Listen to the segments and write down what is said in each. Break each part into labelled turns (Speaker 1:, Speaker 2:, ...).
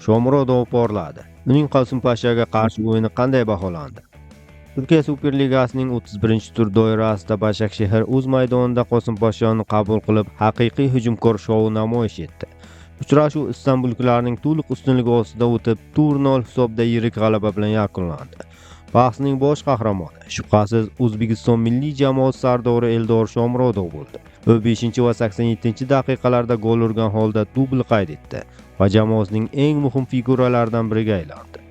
Speaker 1: Shomurodov porladi. Uning Qosimpashshaga qarshi o'yini qanday baholandi? Turkiya Superligasining 31-tur doirasida Başakşehir o'z maydonida Qosimpashshani qabul qilib, haqiqiy hujumkor shou namoyish etdi. Uchrashuv istanbulliklarning to'liq ustunligi ostida o'tib, 4-0 hisobda yirik g'alaba bilan yakunlandi. Bahsning bosh qahramoni shubhasiz O'zbekiston milliy jamoasi sardori Eldor Shomurodov bo'ldi. U 5 va 87-daqiqalarda gol urgan holda dubl qayd etdi va jamoasining eng muhim figuralaridan biriga aylandi.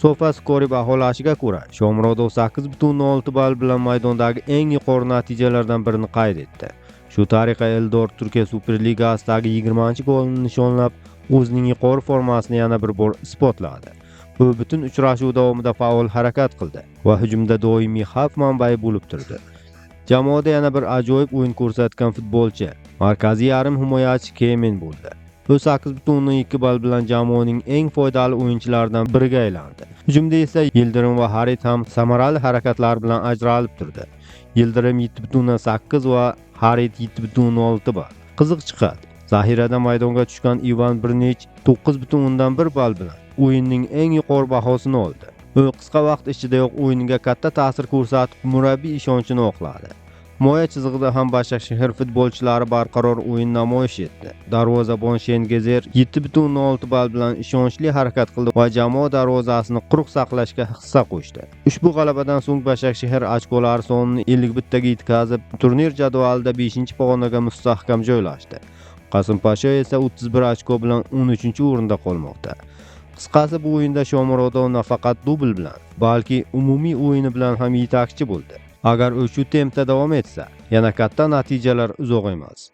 Speaker 1: SofaScore baholashiga ko'ra, Shomurodov 8.6 ball bilan maydondagi eng yuqori natijalardan birini qayd etdi. Shu tariqa Eldor Turkiya Superligasidagi 20-golini nishonlab, o'zining yuqori formasini yana bir bor isbotladi. U butun uchrashuv davomida faol harakat qildi va hujumda doimiy xavf manbai bo'lib turdi. Jamoada yana bir ajoyib o'yin ko'rsatgan futbolchi markaziy yarim himoyachi Kemin bo'ldi. U 8.2 ball bilan jamoaning eng foydali o'yinchilaridan biriga aylandi. Hujumda esa Yildirim va Harit ham samarali harakatlar bilan ajralib turdi. Yildirim 7.8 va Harit 7.6 ball. Qiziq chiqadi. Zahirada maydonga tushgan Ivan Brnich 9.1 ball bilan o'yinning eng yuqori bahosini oldi. U qisqa vaqt ichidayoq o'yiniga katta ta'sir ko'rsatib, murabbiy ishonchini oqladi. Himoya chizig'ida ham Başakşehir futbolchilari barqaror o'yin namoyish etdi. Darvozabon Shengezer 7.6 ball bilan ishonchli harakat qildi va jamoa darvozasini quruq saqlashga hissa qo'shdi. Ushbu g'alabadan so'ng Başakşehir ochkolar sonini 51 ga yetkazib, turnir jadvalida 5-pog'onaga mustahkam joylashdi. Qosimpashsha esa 31 ochko bilan 13-o'rinda qolmoqda. Qisqasi bu o'yinda Shomurodov nafaqat dubl bilan, balki umumiy o'yini bilan ham yetakchi bo'ldi. Agar u shu tempda davom etsa, yana katta natijalar uzoq emas.